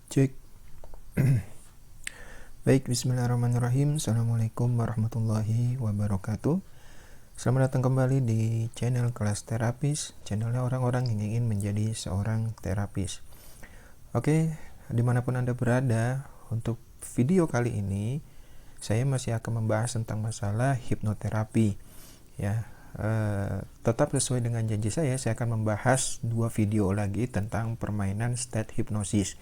Cek. Baik, bismillahirrahmanirrahim. Assalamualaikum warahmatullahi wabarakatuh. Selamat datang kembali di channel Kelas Terapis, channelnya orang-orang yang ingin menjadi seorang terapis. Oke, dimanapun Anda berada, untuk video kali ini saya masih akan membahas tentang masalah hipnoterapi. Ya, tetap sesuai dengan janji saya akan membahas 2 video lagi tentang permainan state hipnosis.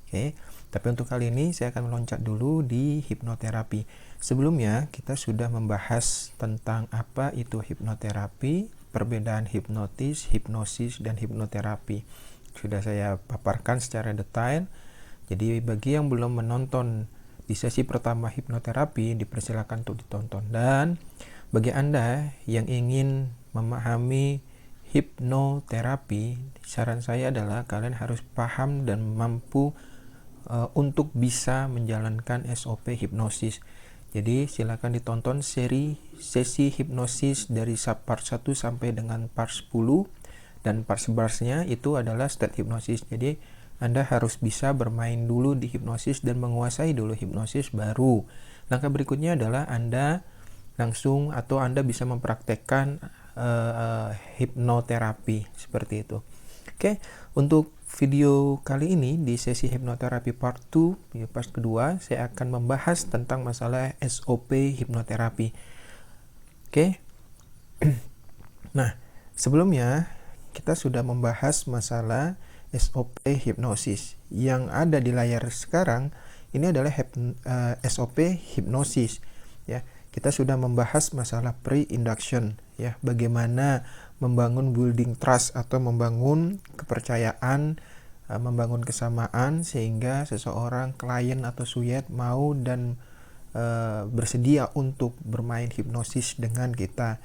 Oke, tapi untuk kali ini saya akan meloncat dulu di hipnoterapi. Sebelumnya kita sudah membahas tentang apa itu hipnoterapi, perbedaan hipnotis, hipnosis, dan hipnoterapi. Sudah saya paparkan secara detail. Jadi bagi yang belum menonton di sesi pertama hipnoterapi, dipersilakan untuk ditonton. Dan bagi Anda yang ingin memahami hipnoterapi, saran saya adalah kalian harus paham dan mampu untuk bisa menjalankan SOP hipnosis. Jadi silakan ditonton sesi hipnosis dari part 1 sampai dengan part 10, dan part 11-nya itu adalah state hipnosis. Jadi Anda harus bisa bermain dulu di hipnosis dan menguasai dulu hipnosis, baru langkah berikutnya adalah Anda langsung atau Anda bisa mempraktekkan hipnoterapi seperti itu. Oke, untuk video kali ini di sesi hipnoterapi part 2, part kedua, saya akan membahas tentang masalah SOP hipnoterapi. Oke. Nah, sebelumnya kita sudah membahas masalah SOP hipnosis. Yang ada di layar sekarang ini adalah SOP hipnosis, ya. Kita sudah membahas masalah pre-induction, ya, bagaimana membangun building trust atau membangun kepercayaan, membangun kesamaan sehingga seseorang, klien atau suyet mau dan bersedia untuk bermain hipnosis dengan kita.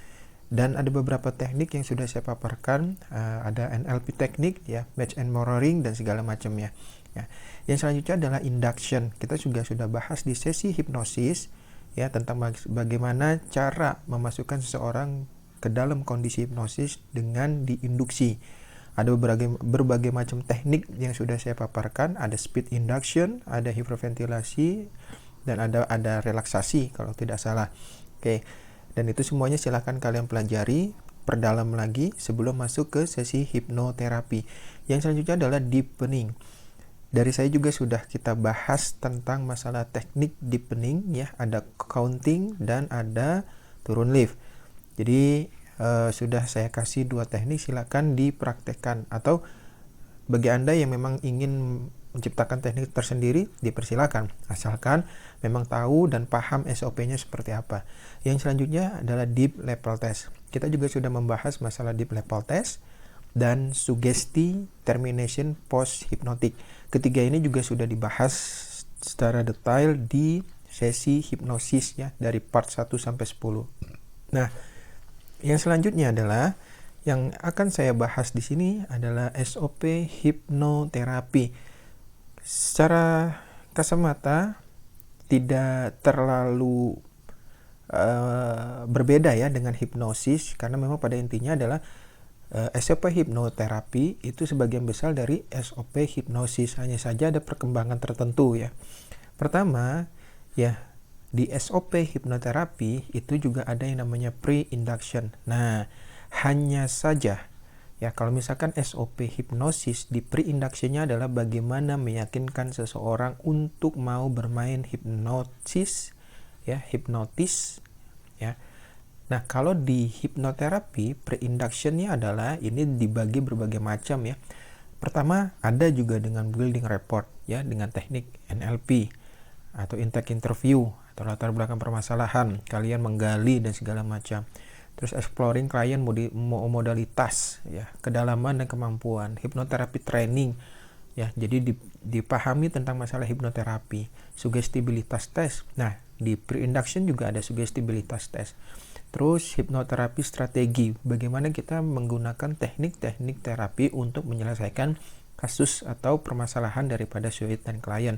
Dan ada beberapa teknik yang sudah saya paparkan, ada NLP teknik, ya, match and mirroring dan segala macamnya. Ya. Yang selanjutnya adalah induction. Kita juga sudah bahas di sesi hipnosis, ya, tentang bagaimana cara memasukkan seseorang ke dalam kondisi hipnosis dengan diinduksi. Ada berbagai macam teknik yang sudah saya paparkan, ada speed induction, ada hiperventilasi, dan ada relaksasi kalau tidak salah. Oke. Dan itu semuanya silahkan kalian pelajari, perdalam lagi sebelum masuk ke sesi hipnoterapi. Yang selanjutnya adalah deepening. Dari saya juga sudah kita bahas tentang masalah teknik deepening, ya, ada counting dan ada turun lift. Jadi sudah saya kasih 2 teknik, silakan dipraktekkan, atau bagi Anda yang memang ingin menciptakan teknik tersendiri, dipersilakan, asalkan memang tahu dan paham SOP-nya seperti apa. Yang selanjutnya adalah deep level test. Kita juga sudah membahas masalah deep level test dan sugesti termination post hipnotik. Ketiga ini juga sudah dibahas secara detail di sesi hipnosis, ya, dari part 1 sampai 10. Nah, yang selanjutnya adalah yang akan saya bahas di sini adalah SOP hipnoterapi. Secara kasamata tidak terlalu berbeda, ya, dengan hipnosis, karena memang pada intinya adalah SOP hipnoterapi itu sebagian besar dari SOP hipnosis, hanya saja ada perkembangan tertentu, ya. Pertama, ya, di SOP hipnoterapi itu juga ada yang namanya pre-induction. Nah, hanya saja, ya, kalau misalkan SOP hipnosis di pre-induction-nya adalah bagaimana meyakinkan seseorang untuk mau bermain hipnotis, ya. Nah, kalau di hipnoterapi pre-induction-nya adalah ini dibagi berbagai macam, ya. Pertama, ada juga dengan building rapport, ya, dengan teknik NLP atau intake interview atau latar belakang permasalahan, kalian menggali dan segala macam. Terus exploring klien modalitas, ya, kedalaman dan kemampuan. Hipnoterapi training, ya, jadi dipahami tentang masalah hipnoterapi. Sugestibilitas test. Nah, di pre-induction juga ada sugestibilitas test. Terus hipnoterapi strategi, bagaimana kita menggunakan teknik-teknik terapi untuk menyelesaikan kasus atau permasalahan daripada suyet dan klien.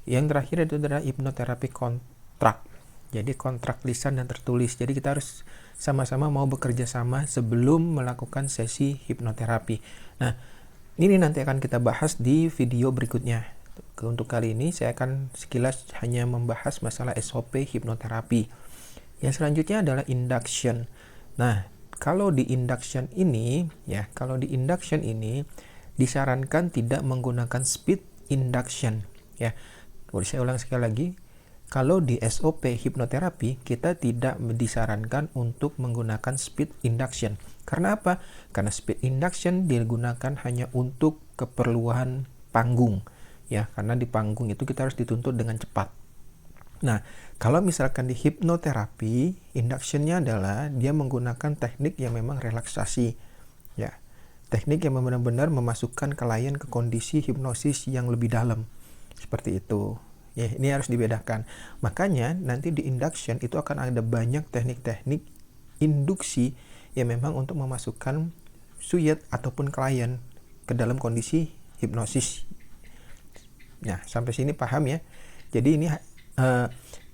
Yang terakhir itu adalah hipnoterapi kontrak. Jadi kontrak lisan dan tertulis. Jadi kita harus sama-sama mau bekerja sama sebelum melakukan sesi hipnoterapi. Nah, ini nanti akan kita bahas di video berikutnya. untuk kali ini saya akan sekilas hanya membahas masalah SOP hipnoterapi. Yang selanjutnya adalah induction. Nah, kalau di induction ini disarankan tidak menggunakan speed induction ya. Boleh saya ulang sekali lagi. Kalau di SOP hipnoterapi kita tidak disarankan untuk menggunakan speed induction. Karena apa? Karena speed induction digunakan hanya untuk keperluan panggung ya, karena di panggung itu kita harus dituntut dengan cepat. Nah, kalau misalkan di hipnoterapi, induction-nya adalah dia menggunakan teknik yang memang relaksasi. Ya, teknik yang benar-benar memasukkan klien ke kondisi hipnosis yang lebih dalam. Seperti itu. Ya, ini harus dibedakan. Makanya nanti di induction itu akan ada banyak teknik-teknik induksi yang memang untuk memasukkan subjek ataupun klien ke dalam kondisi hipnosis. Nah, sampai sini paham ya? Jadi ini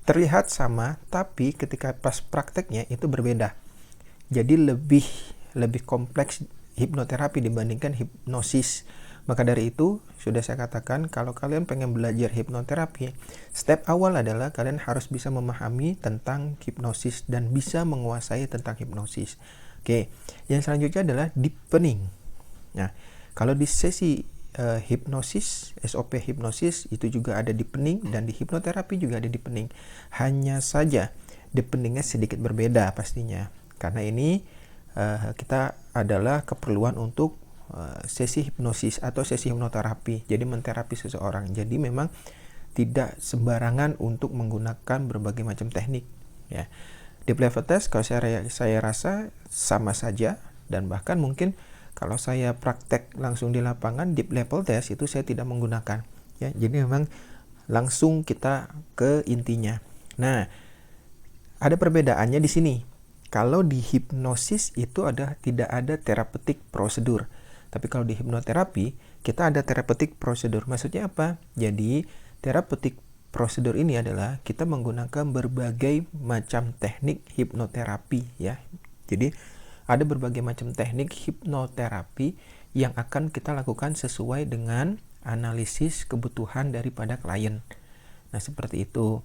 terlihat sama, tapi ketika pas prakteknya itu berbeda. Jadi lebih kompleks hipnoterapi dibandingkan hipnosis. Maka dari itu, sudah saya katakan kalau kalian pengen belajar hipnoterapi, step awal adalah kalian harus bisa memahami tentang hipnosis dan bisa menguasai tentang hipnosis. Oke, yang selanjutnya adalah deepening. Nah, kalau di sesi hipnosis, SOP hipnosis itu juga ada deepening, dan di hipnoterapi juga ada deepening. Hanya saja deepeningnya sedikit berbeda pastinya, karena ini kita adalah keperluan untuk sesi hipnosis atau sesi hipnoterapi, jadi menterapi seseorang. Jadi memang tidak sembarangan untuk menggunakan berbagai macam teknik ya. Deep level test kalau saya rasa sama saja, dan bahkan mungkin kalau saya praktek langsung di lapangan deep level test itu saya tidak menggunakan ya. Jadi memang langsung kita ke intinya. Nah, ada perbedaannya di sini. Kalau di hipnosis itu tidak ada therapeutic prosedur. Tapi kalau di hipnoterapi kita ada therapeutic prosedur. Maksudnya apa? Jadi therapeutic prosedur ini adalah kita menggunakan berbagai macam teknik hipnoterapi ya. Jadi ada berbagai macam teknik hipnoterapi yang akan kita lakukan sesuai dengan analisis kebutuhan daripada klien. Nah, seperti itu.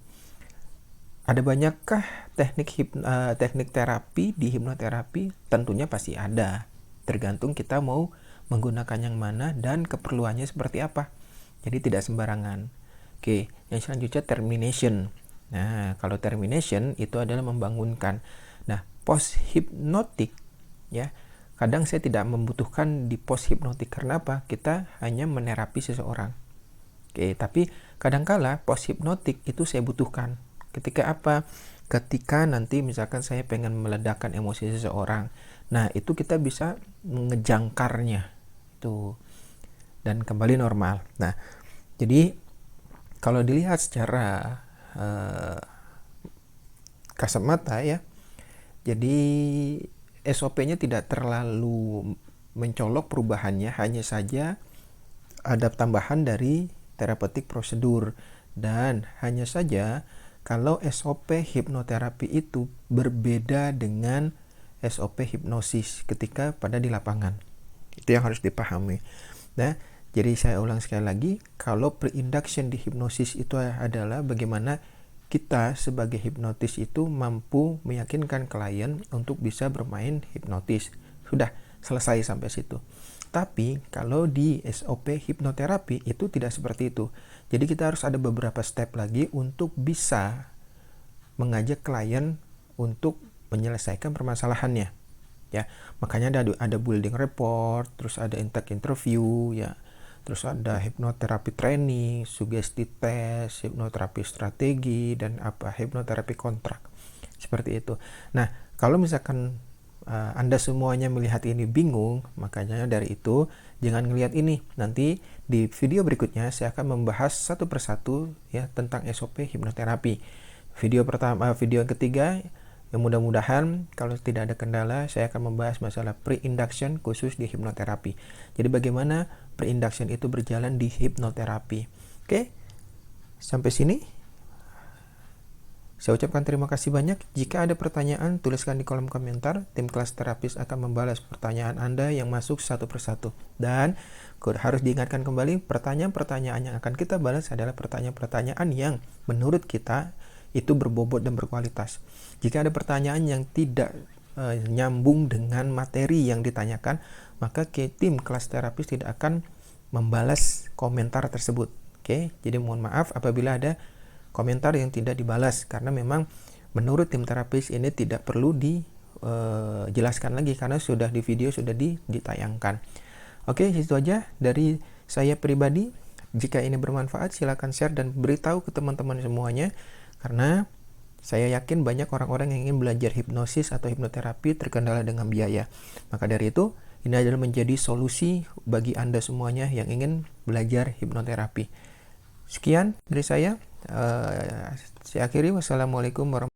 Ada banyakkah teknik terapi di hipnoterapi? Tentunya pasti ada. Tergantung kita mau menggunakan yang mana dan keperluannya seperti apa. Jadi tidak sembarangan. Oke, yang selanjutnya termination. Nah, kalau termination itu adalah membangunkan. Nah, post hipnotik ya, kadang saya tidak membutuhkan di post hipnotik. Karena apa? Kita hanya menerapi seseorang. Oke, tapi kadangkala post hipnotik itu saya butuhkan. Ketika apa? Ketika nanti misalkan saya pengen meledakkan emosi seseorang. Nah, itu kita bisa mengejangkarnya itu dan kembali normal. Nah, jadi kalau dilihat secara kasat mata ya, jadi SOP-nya tidak terlalu mencolok perubahannya, hanya saja ada tambahan dari therapeutic prosedur. Dan hanya saja kalau SOP hipnoterapi itu berbeda dengan SOP hipnosis ketika pada di lapangan. Itu yang harus dipahami. Nah, jadi saya ulang sekali lagi, kalau pre-induction di hipnosis itu adalah bagaimana kita sebagai hipnotis itu mampu meyakinkan klien untuk bisa bermain hipnotis. Sudah selesai sampai situ. Tapi kalau di SOP hipnoterapi itu tidak seperti itu. Jadi kita harus ada beberapa step lagi untuk bisa mengajak klien untuk menyelesaikan permasalahannya. Ya, makanya ada building report, terus ada intake interview ya. Terus ada hipnoterapi training, sugesti test, hipnoterapi strategi, dan hipnoterapi kontrak. Seperti itu. Nah, kalau misalkan Anda semuanya melihat ini bingung, makanya dari itu jangan ngelihat ini. Nanti di video berikutnya saya akan membahas satu persatu ya tentang SOP hipnoterapi. Video yang ketiga, yang mudah-mudahan kalau tidak ada kendala saya akan membahas masalah pre-induction khusus di hipnoterapi. Jadi bagaimana pre-induction itu berjalan di hipnoterapi. Oke, sampai sini Saya ucapkan terima kasih banyak. Jika ada pertanyaan, tuliskan di kolom komentar. Tim kelas terapis akan membalas pertanyaan Anda yang masuk satu persatu. Dan harus diingatkan kembali, pertanyaan-pertanyaan yang akan kita balas adalah pertanyaan-pertanyaan yang menurut kita itu berbobot dan berkualitas. Jika ada pertanyaan yang tidak nyambung dengan materi yang ditanyakan, maka tim kelas terapis tidak akan membalas komentar tersebut. Oke, jadi mohon maaf apabila ada komentar yang tidak dibalas, karena memang menurut tim terapis ini tidak perlu dijelaskan lagi karena sudah di video sudah ditayangkan. Oke, itu aja dari saya pribadi. Jika ini bermanfaat, silakan share dan beritahu ke teman-teman semuanya, karena saya yakin banyak orang-orang yang ingin belajar hipnosis atau hipnoterapi terkendala dengan biaya. Maka dari itu, ini adalah menjadi solusi bagi Anda semuanya yang ingin belajar hipnoterapi. Sekian dari saya. Saya akhiri. Wassalamualaikum warahmatullahi wabarakatuh.